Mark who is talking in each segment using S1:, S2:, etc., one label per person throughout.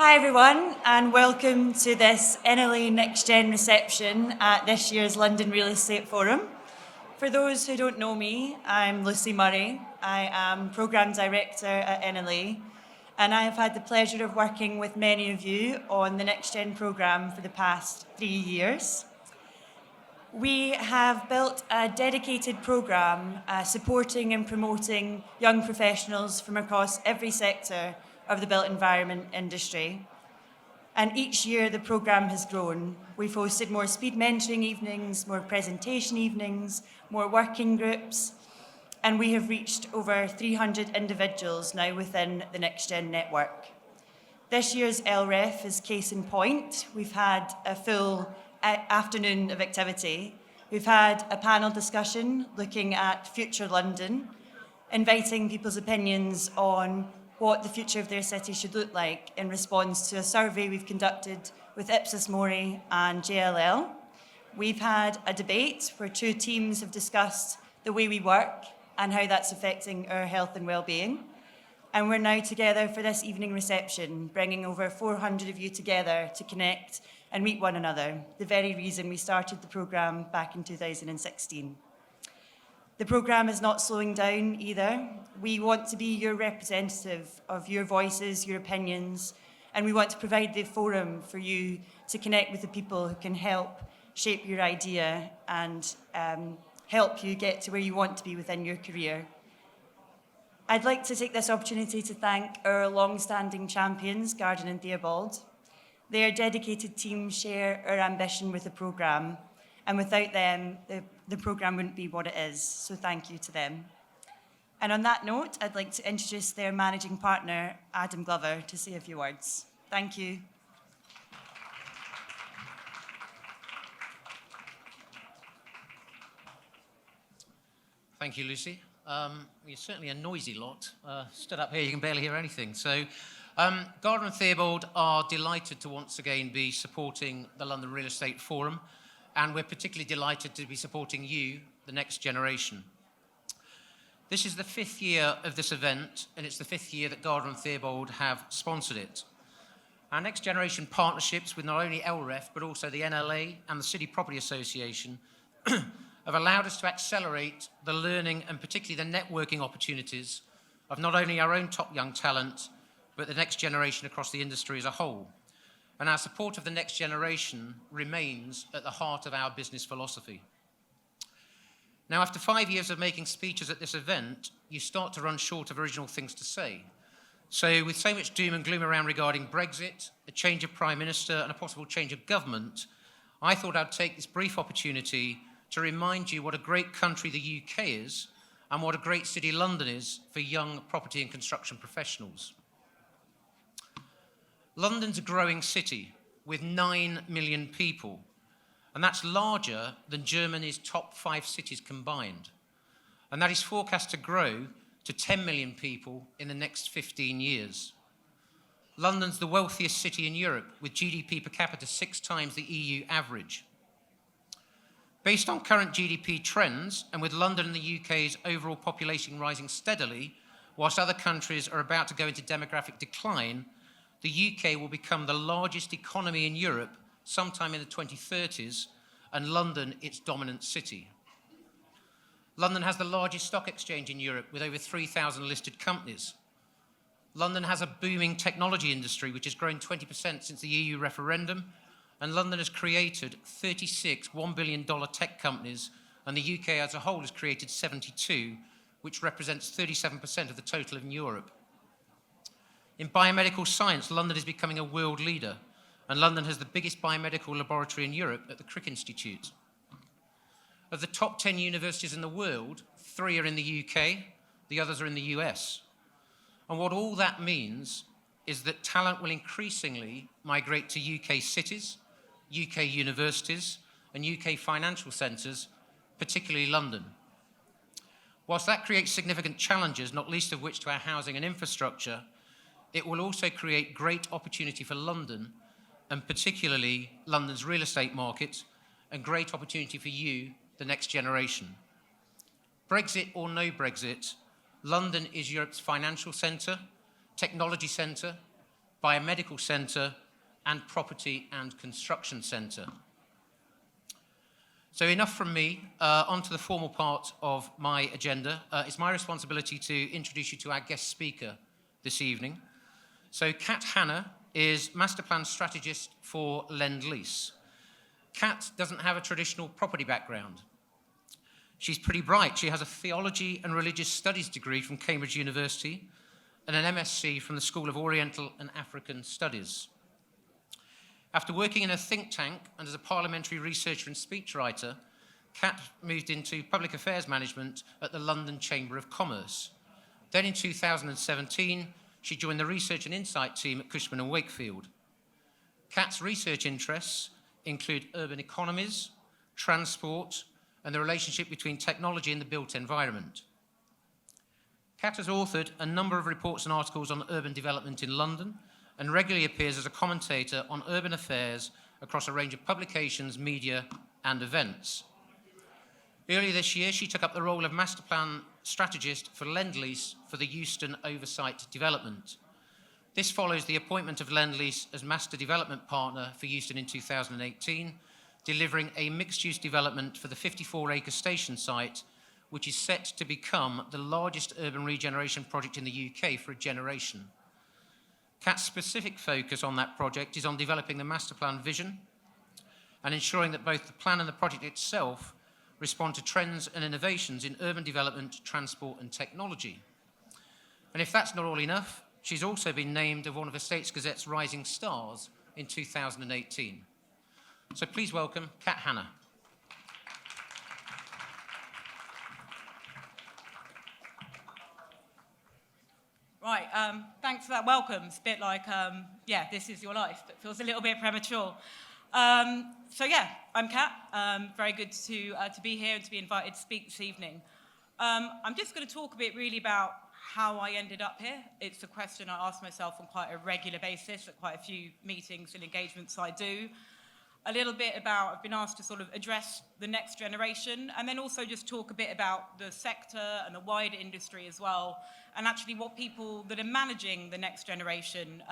S1: Hi everyone, and welcome to this NLA Next Gen reception at this year's London Real Estate Forum. For those who don't know me, I'm Lucy Murray. I am Programme Director at NLA, and I have had the pleasure of working with many of you on the Next Gen programme for the past 3 years. We have built a dedicated programme supporting and promoting young professionals from across every sector of the built environment industry. And each year the programme has grown. We've hosted more speed mentoring evenings, more presentation evenings, more working groups, and we have reached over 300 individuals now within the Next Gen network. This year's LREF is case in point. We've had a full afternoon of activity. We've had a panel discussion looking at future London, inviting people's opinions on what the future of their city should look like in response to a survey we've conducted with Ipsos Mori and JLL. We've had a debate where two teams have discussed the way we work and how that's affecting our health and well-being. And we're now together for this evening reception, bringing over 400 of you together to connect and meet one another, the very reason we started the programme back in 2016. The programme is not slowing down either. We want to be your representative of your voices, your opinions, and we want to provide the forum for you to connect with the people who can help shape your idea and help you get to where you want to be within your career. I'd like to take this opportunity to thank our long-standing champions, Garden and Theobald. Their dedicated team share our ambition with the programme, and without them, the programme wouldn't be what it is, so thank you to them. And on that note, I'd like to introduce their managing partner, Adam Glover, to say a few words. Thank you.
S2: Thank you, Lucy. You're certainly a noisy lot. Stood up here, you can barely hear anything. So, Garden and Theobald are delighted to once again be supporting the London Real Estate Forum, and we're particularly delighted to be supporting you, the next generation. This is the 5th year of this event, and it's the 5th year that Garden and Theobald have sponsored it. Our next generation partnerships with not only LREF, but also the NLA and the City Property Association have allowed us to accelerate the learning and particularly the networking opportunities of not only our own top young talent, but the next generation across the industry as a whole. And our support of the next generation remains at the heart of our business philosophy. Now, after 5 years of making speeches at this event, you start to run short of original things to say. So with so much doom and gloom around regarding Brexit, a change of Prime Minister and a possible change of government, I thought I'd take this brief opportunity to remind you what a great country the UK is and what a great city London is for young property and construction professionals. London's a growing city with 9 million people, and that's larger than Germany's top 5 cities combined. And that is forecast to grow to 10 million people in the next 15 years. London's the wealthiest city in Europe, with GDP per capita 6 times the EU average. Based on current GDP trends, and with London and the UK's overall population rising steadily, whilst other countries are about to go into demographic decline, the UK will become the largest economy in Europe sometime in the 2030s, and London its dominant city. London has the largest stock exchange in Europe with over 3,000 listed companies. London has a booming technology industry which has grown 20% since the EU referendum, and London has created 36 $1 billion tech companies, and the UK as a whole has created 72, which represents 37% of the total in Europe. In biomedical science, London is becoming a world leader, and London has the biggest biomedical laboratory in Europe at the Crick Institute. Of the top 10 universities in the world, 3 are in the UK, the others are in the US. And what all that means is that talent will increasingly migrate to UK cities, UK universities, and UK financial centres, particularly London. Whilst that creates significant challenges, not least of which to our housing and infrastructure, it will also create great opportunity for London, and particularly London's real estate market, and great opportunity for you, the next generation. Brexit or no Brexit, London is Europe's financial centre, technology centre, biomedical centre, and property and construction centre. So enough from me, on to the formal part of my agenda. It's my responsibility to introduce you to our guest speaker this evening. So Kat Hanna is Master Plan Strategist for Lend-Lease. Kat doesn't have a traditional property background. She's pretty bright. She has a theology and religious studies degree from Cambridge University and an MSc from the School of Oriental and African Studies. After working in a think tank and as a parliamentary researcher and speechwriter, Kat moved into public affairs management at the London Chamber of Commerce. Then in 2017, she joined the research and insight team at Cushman & Wakefield. Kat's research interests include urban economies, transport, and the relationship between technology and the built environment. Kat has authored a number of reports and articles on urban development in London and regularly appears as a commentator on urban affairs across a range of publications, media, and events. Earlier this year, she took up the role of Master Plan Strategist for Lend-Lease for the Euston Oversight Development. This follows the appointment of Lend-Lease as Master Development Partner for Euston in 2018, delivering a mixed-use development for the 54-acre station site, which is set to become the largest urban regeneration project in the UK for a generation. Kat's specific focus on that project is on developing the master plan vision and ensuring that both the plan and the project itself respond to trends and innovations in urban development, transport and technology. And if that's not all enough, she's also been named one of Estates Gazette's Rising Stars in 2018. So please welcome Kat Hanna.
S3: Right, thanks for that welcome. It's a bit like, yeah, this is your life. It feels a little bit premature. So yeah, I'm Kat. Very good to be here and to be invited to speak this evening. I'm just going to talk a bit really about how I ended up here. It's a question I ask myself on quite a regular basis at quite a few meetings and engagements I do. A little bit about, I've been asked to sort of address the next generation and then also just talk a bit about the sector and the wider industry as well, and actually what people that are managing the next generation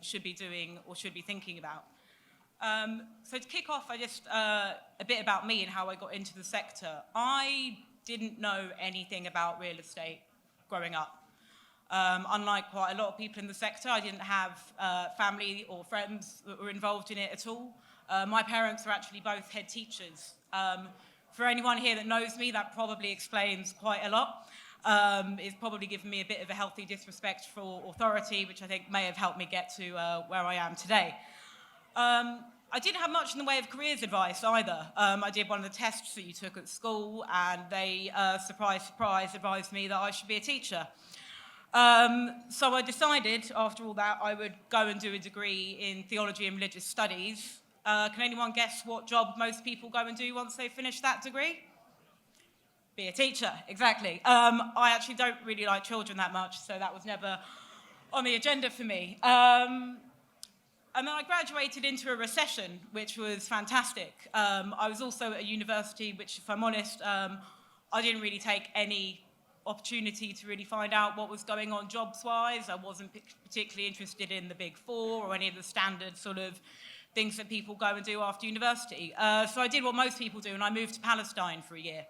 S3: should be doing or should be thinking about. So to kick off, a bit about me and how I got into the sector. I didn't know anything about real estate growing up. Unlike quite a lot of people in the sector, I didn't have family or friends that were involved in it at all. My parents were actually both head teachers. For anyone here that knows me, that probably explains quite a lot. It's probably given me a bit of a healthy disrespect for authority, which I think may have helped me get to where I am today. I didn't have much in the way of careers advice either. I did one of the tests that you took at school, and they, surprise, surprise, advised me that I should be a teacher. So I decided, after all that, I would go and do a degree in theology and religious studies. Can anyone guess what job most people go and do once they finish that degree? Be a teacher, exactly. I actually don't really like children that much, so that was never on the agenda for me. And then I graduated into a recession, which was fantastic. I was also at a university which, if I'm honest, I didn't really take any opportunity to really find out what was going on jobs-wise. I wasn't particularly interested in the Big Four or any of the standard sort of things that people go and do after university. So I did what most people do, and I moved to Palestine for a year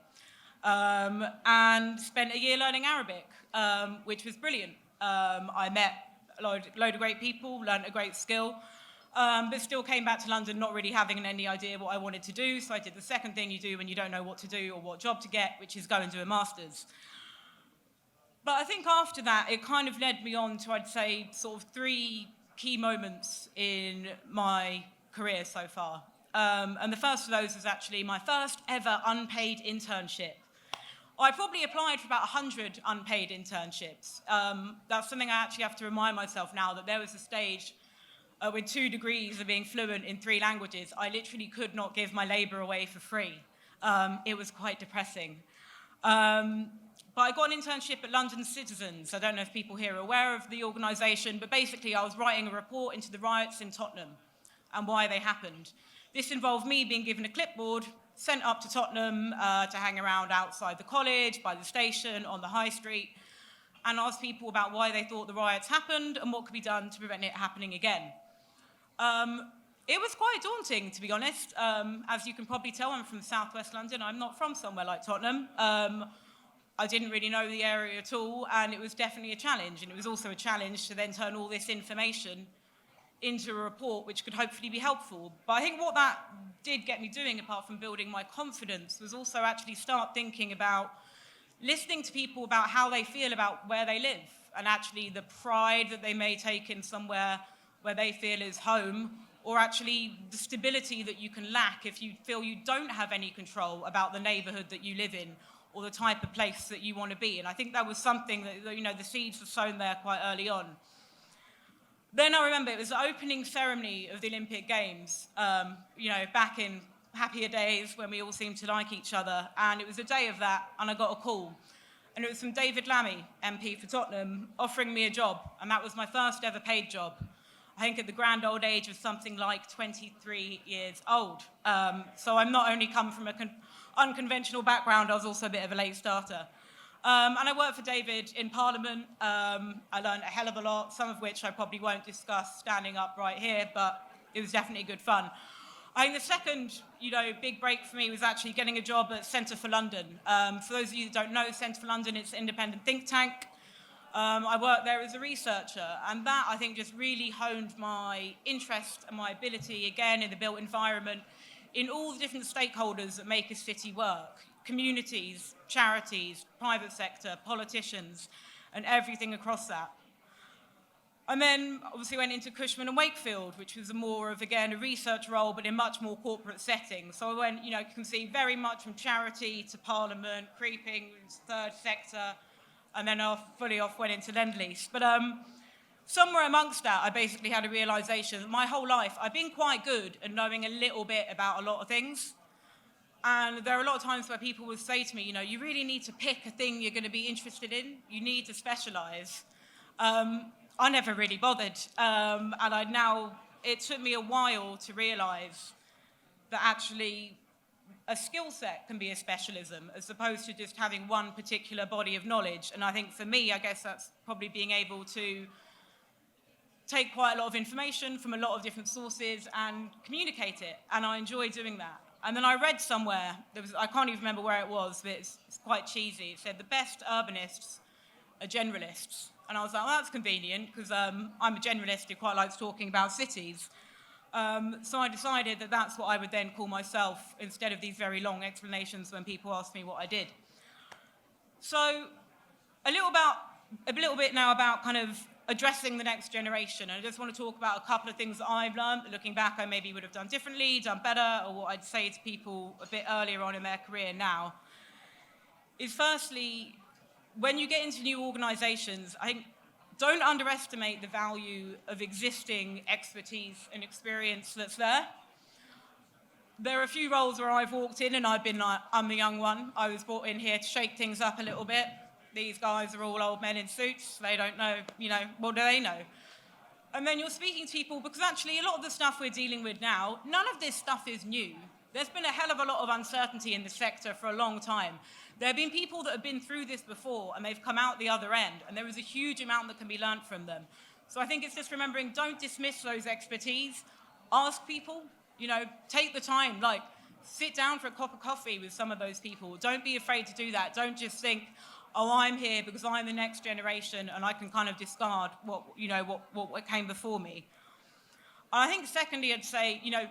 S3: and spent a year learning Arabic, which was brilliant. I met a load of great people, learned a great skill, but still came back to London not really having any idea what I wanted to do. So I did the second thing you do when you don't know what to do or what job to get, which is go and do a master's. But I think after that, it kind of led me on to, I'd say, sort of three key moments in my career so far. And the first of those was actually my first ever unpaid internship. I probably applied for about 100 unpaid internships. That's something I actually have to remind myself now, that there was a stage with 2 degrees of being fluent in 3 languages, I literally could not give my labour away for free. It was quite depressing. But I got an internship at London Citizens. I don't know if people here are aware of the organisation, but basically I was writing a report into the riots in Tottenham and why they happened. This involved me being given a clipboard, sent up to Tottenham to hang around outside the college, by the station, on the high street, and asked people about why they thought the riots happened and what could be done to prevent it happening again. It was quite daunting, to be honest. As you can probably tell, I'm from southwest London. I'm not from somewhere like Tottenham. I didn't really know the area at all, and it was definitely a challenge. And it was also a challenge to then turn all this information into a report which could hopefully be helpful. But I think what that did get me doing, apart from building my confidence, was also actually start thinking about listening to people about how they feel about where they live, and actually the pride that they may take in somewhere where they feel is home, or actually the stability that you can lack if you feel you don't have any control about the neighborhood that you live in or the type of place that you want to be. And I think that was something that, you know, the seeds were sown there quite early on. Then I remember it was the opening ceremony of the Olympic Games, you know, back in happier days when we all seemed to like each other. And it was the day of that, and I got a call. And it was from David Lammy, MP for Tottenham, offering me a job. And that was my first ever paid job. I think at the grand old age of something like 23 years old. So I'm not only come from an unconventional background, I was also a bit of a late starter. And I worked for David in Parliament. I learned a hell of a lot, some of which I probably won't discuss standing up right here, but it was definitely good fun. I think the second, you know, big break for me was actually getting a job at Centre for London. For those of you that don't know, Centre for London, it's an independent think tank. I worked there as a researcher, and that, I think, just really honed my interest and my ability, again, in the built environment, in all the different stakeholders that make a city work. Communities, charities, private sector, politicians, and everything across that. And then, obviously, went into Cushman and Wakefield, which was more of, again, a research role, but in much more corporate setting. So I went, you know, you can see very much from charity to Parliament, creeping, third sector, and then fully went into Lend-Lease. But somewhere amongst that, I basically had a realization that my whole life, I've been quite good at knowing a little bit about a lot of things. And there are a lot of times where people would say to me, you know, you really need to pick a thing you're going to be interested in. You need to specialize. I never really bothered. And it took me a while to realize that actually a skill set can be a specialism as opposed to just having one particular body of knowledge. And I think for me, I guess that's probably being able to take quite a lot of information from a lot of different sources and communicate it. And I enjoy doing that. And then I read somewhere, I can't even remember where it was, but it's quite cheesy. It said, the best urbanists are generalists. And I was like, well, that's convenient, because I'm a generalist who quite likes talking about cities. So I decided that that's what I would then call myself, instead of these very long explanations when people ask me what I did. So a little bit now about kind of addressing the next generation. And I just want to talk about a couple of things that I've learned, that looking back I maybe would have done differently, done better, or what I'd say to people a bit earlier on in their career now, is firstly, when you get into new organizations, I think don't underestimate the value of existing expertise and experience that's there. There are a few roles where I've walked in and I've been like, I'm the young one. I was brought in here to shake things up a little bit. These guys are all old men in suits. They don't know, you know, what do they know? And then you're speaking to people, because actually a lot of the stuff we're dealing with now, none of this stuff is new. There's been a hell of a lot of uncertainty in the sector for a long time. There have been people that have been through this before and they've come out the other end, and there is a huge amount that can be learned from them. So I think it's just remembering, don't dismiss those expertise. Ask people, you know, take the time, like sit down for a cup of coffee with some of those people. Don't be afraid to do that. Don't just think, oh, I'm here because I'm the next generation and I can kind of discard what came before me. And I think secondly, I'd say, you know,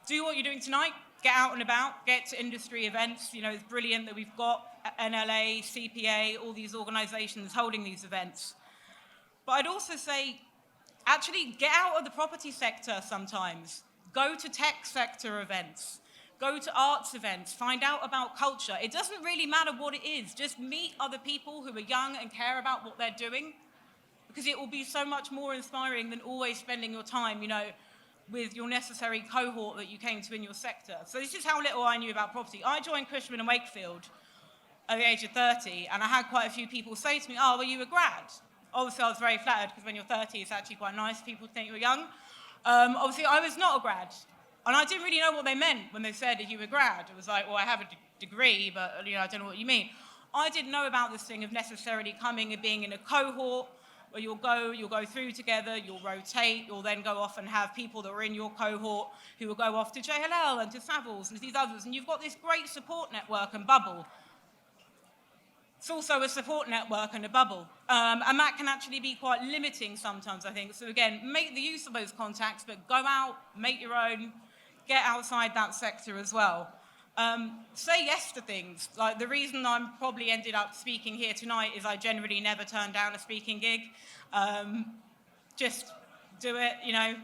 S3: do what you're doing tonight. Get out and about, get to industry events. You know, it's brilliant that we've got NLA, CPA, all these organizations holding these events. But I'd also say, actually get out of the property sector sometimes. Go to tech sector events. Go to arts events. Find out about culture. It doesn't really matter what it is. Just meet other people who are young and care about what they're doing, because it will be so much more inspiring than always spending your time, you know, with your necessary cohort that you came to in your sector. So this is how little I knew about property. I joined Cushman and Wakefield at the age of 30, and I had quite a few people say to me, oh, well, you were grad. Obviously, I was very flattered, because when you're 30, it's actually quite nice. People think you're young. Obviously, I was not a grad. And I didn't really know what they meant when they said, are you a grad? It was like, well, I have a degree, but you know, I don't know what you mean. I didn't know about this thing of necessarily coming and being in a cohort where you'll go through together, you'll rotate, you'll then go off and have people that are in your cohort who will go off to JLL and to Savills and to these others, and you've got this great support network and bubble. It's also a support network and a bubble, and that can actually be quite limiting sometimes, I think. So again, make the use of those contacts, but go out, make your own, get outside that sector as well. Say yes to things. Like, the reason I'm probably ended up speaking here tonight is I generally never turn down a speaking gig. Just do it, you know.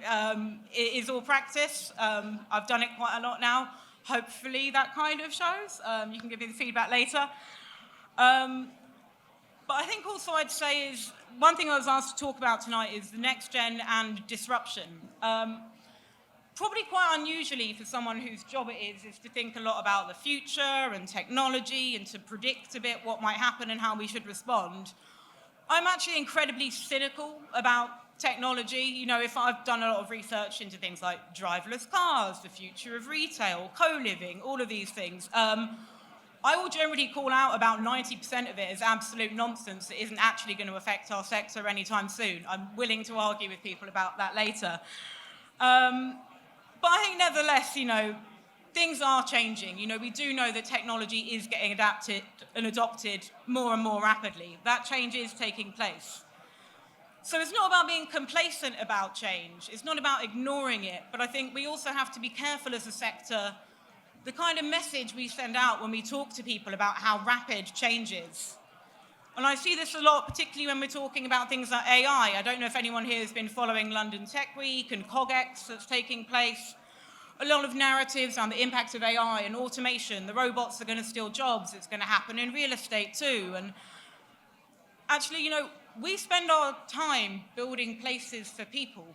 S3: It is all practice. I've done it quite a lot now. Hopefully that kind of shows. You can give me the feedback later. But I think also I'd say is, one thing I was asked to talk about tonight is the next gen and disruption. Probably quite unusually for someone whose job it is to think a lot about the future and technology and to predict a bit what might happen and how we should respond. I'm actually incredibly cynical about technology. You know, if I've done a lot of research into things like driverless cars, the future of retail, co-living, all of these things, I will generally call out about 90% of it as absolute nonsense that isn't actually going to affect our sector anytime soon. I'm willing to argue with people about that later. But I think nevertheless, you know, things are changing. You know, we do know that technology is getting adapted and adopted more and more rapidly. That change is taking place. So it's not about being complacent about change. It's not about ignoring it. But I think we also have to be careful as a sector the kind of message we send out when we talk to people about how rapid change is. And I see this a lot, particularly when we're talking about things like AI. I don't know if anyone here has been following London Tech Week and CogX that's taking place. A lot of narratives on the impact of AI and automation. The robots are going to steal jobs. It's going to happen in real estate too. And actually, you know, we spend our time building places for people.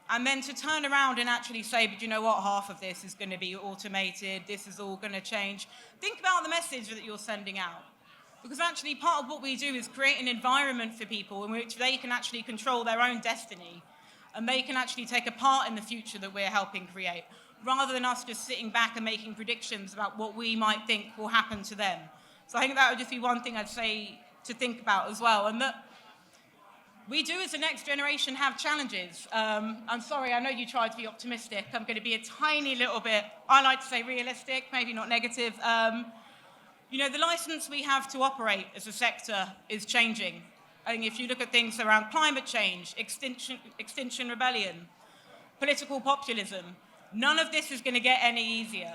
S3: And then to turn around and actually say, but you know what, half of this is going to be automated, this is all going to change. Think about the message that you're sending out. Because actually part of what we do is create an environment for people in which they can actually control their own destiny. And they can actually take a part in the future that we're helping create, rather than us just sitting back and making predictions about what we might think will happen to them. So I think that would just be one thing I'd say to think about as well. And that we do, as the next generation, have challenges. I'm sorry, I know you tried to be optimistic. I'm going to be a tiny little bit, I like to say realistic, maybe not negative. You know, the license we have to operate as a sector is changing. I think if you look at things around climate change, extinction rebellion, political populism, none of this is going to get any easier.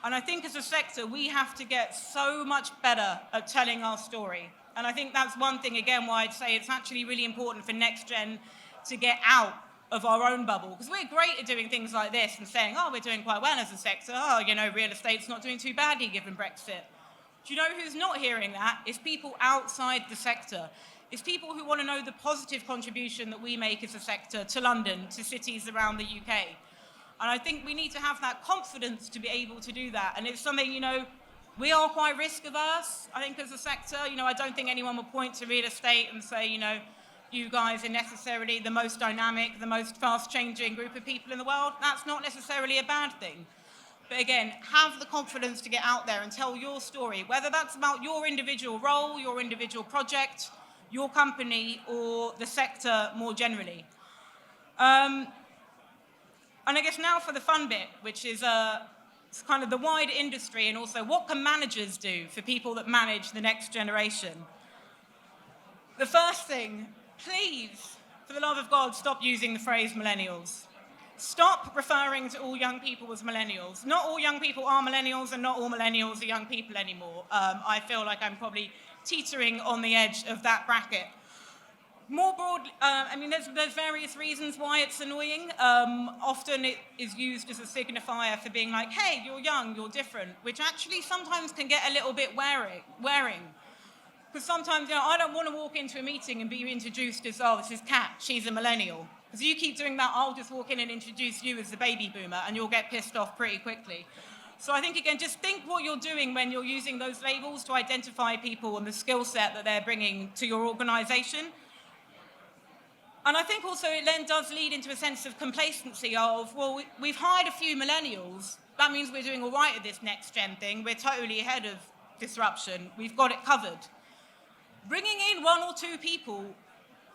S3: And I think as a sector, we have to get so much better at telling our story. And I think that's one thing, again, why I'd say it's actually really important for Next Gen to get out of our own bubble. Because we're great at doing things like this and saying, oh, we're doing quite well as a sector. Oh, you know, real estate's not doing too badly given Brexit. Do you know who's not hearing that? It's people outside the sector. It's people who want to know the positive contribution that we make as a sector to London, to cities around the UK. And I think we need to have that confidence to be able to do that. And it's something, you know, we are quite risk averse, I think, as a sector. You know, I don't think anyone will point to real estate and say, you know, you guys are necessarily the most dynamic, the most fast-changing group of people in the world. That's not necessarily a bad thing. But again, have the confidence to get out there and tell your story, whether that's about your individual role, your individual project, your company, or the sector more generally. And I guess now for the fun bit, which is it's kind of the wider industry, and also what can managers do for people that manage the next generation. The first thing, please, for the love of God, stop using the phrase millennials. Stop referring to all young people as millennials. Not all young people are millennials, and not all millennials are young people anymore. I feel like I'm probably teetering on the edge of that bracket. More broadly, I mean, there's various reasons why it's annoying. Often it is used as a signifier for being like, hey, you're young, you're different, which actually sometimes can get a little bit wearing. Because sometimes, you know, I don't want to walk into a meeting and be introduced as, oh, this is Kat, she's a millennial. Because you keep doing that, I'll just walk in and introduce you as the baby boomer, and you'll get pissed off pretty quickly. So I think, again, just think what you're doing when you're using those labels to identify people and the skill set that they're bringing to your organisation. And I think also it then does lead into a sense of complacency of, well, we've hired a few millennials. That means we're doing all right at this next gen thing. We're totally ahead of disruption, we've got it covered. Bringing in 1 or 2 people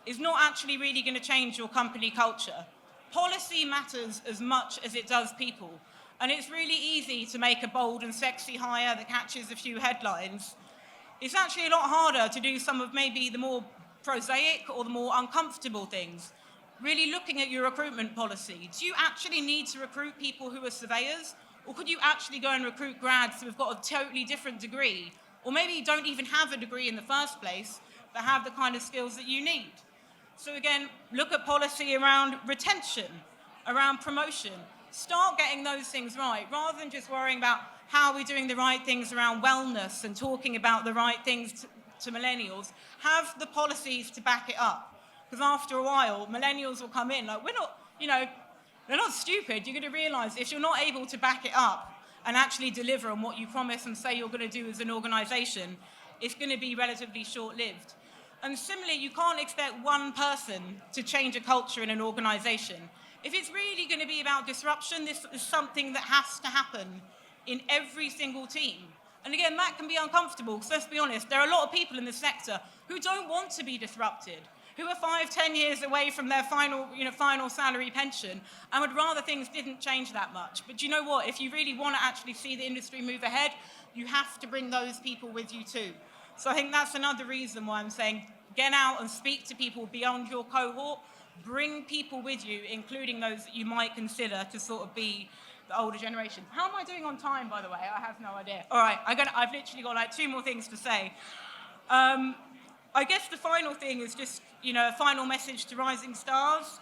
S3: is not actually really going to change your company culture. Policy matters as much as it does people. And it's really easy to make a bold and sexy hire that catches a few headlines. It's actually a lot harder to do some of maybe the more prosaic or the more uncomfortable things. Really looking at your recruitment policy. Do you actually need to recruit people who are surveyors? Or could you actually go and recruit grads who have got a totally different degree? Or maybe don't even have a degree in the first place, but have the kind of skills that you need. So again, look at policy around retention, around promotion. Start getting those things right, rather than just worrying about how we're doing the right things around wellness and talking about the right things to millennials. Have the policies to back it up. Because after a while, millennials will come in, like, we're not, they're not stupid. You're going to realise if you're not able to back it up and actually deliver on what you promise and say you're going to do as an organisation, it's going to be relatively short-lived. And similarly, you can't expect one person to change a culture in an organisation. If it's really going to be about disruption, this is something that has to happen in every single team. And again, that can be uncomfortable, because let's be honest, there are a lot of people in the sector who don't want to be disrupted, who are 5-10 years away from their final salary pension and would rather things didn't change that much. But you know what? If you really want to actually see the industry move ahead, you have to bring those people with you too. So I think that's another reason why I'm saying get out and speak to people beyond your cohort, bring people with you, including those that you might consider to sort of be the older generation. How am I doing on time, by the way? I have no idea. All right, I've literally got like 2 more things to say. I guess the final thing is just, a final message to rising stars.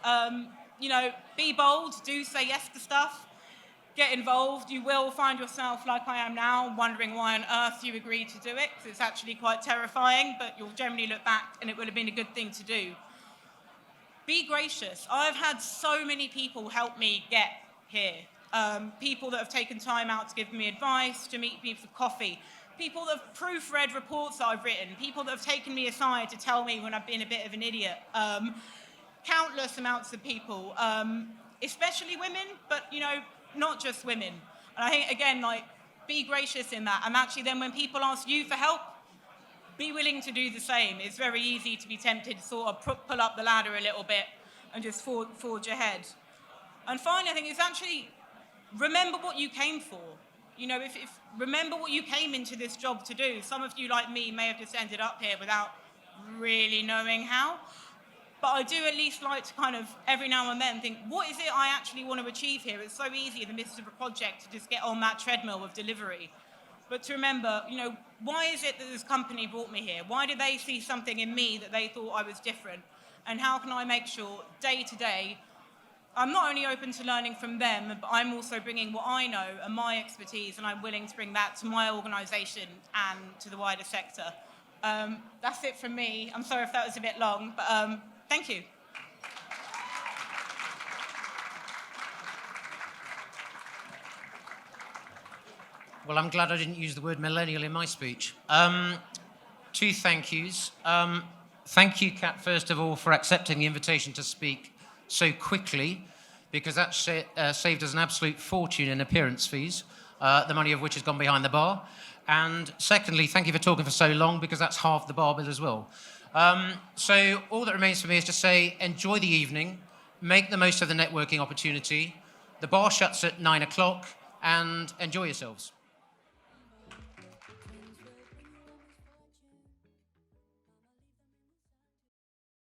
S3: Be bold, do say yes to stuff, get involved. You will find yourself, like I am now, wondering why on earth you agreed to do it, because it's actually quite terrifying, but you'll generally look back and it would have been a good thing to do. Be gracious. I've had so many people help me get here. People that have taken time out to give me advice, to meet me for coffee, people that have proofread reports that I've written, people that have taken me aside to tell me when I've been a bit of an idiot. Countless amounts of people, especially women, but, not just women. And I think, again, be gracious in that. And actually then when people ask you for help, be willing to do the same. It's very easy to be tempted to sort of pull up the ladder a little bit and just forge ahead. And finally, I think it's actually remember what you came for. Remember what you came into this job to do. Some of you, like me, may have just ended up here without really knowing how. But I do at least like to kind of, every now and then, think, what is it I actually want to achieve here? It's so easy in the midst of a project to just get on that treadmill of delivery. But to remember, why is it that this company brought me here? Why did they see something in me that they thought I was different? And how can I make sure, day to day, I'm not only open to learning from them, but I'm also bringing what I know and my expertise, and I'm willing to bring that to my organisation and to the wider sector. That's it from me. I'm sorry if that was a bit long, but thank you.
S2: Well, I'm glad I didn't use the word millennial in my speech. 2 thank yous. Thank you, Kat, first of all, for accepting the invitation to speak so quickly, because that saved us an absolute fortune in appearance fees, the money of which has gone behind the bar. And secondly, thank you for talking for so long, because that's half the bar bill as well. So all that remains for me is to say, enjoy the evening, make the most of the networking opportunity. The bar shuts at 9 o'clock, and enjoy yourselves.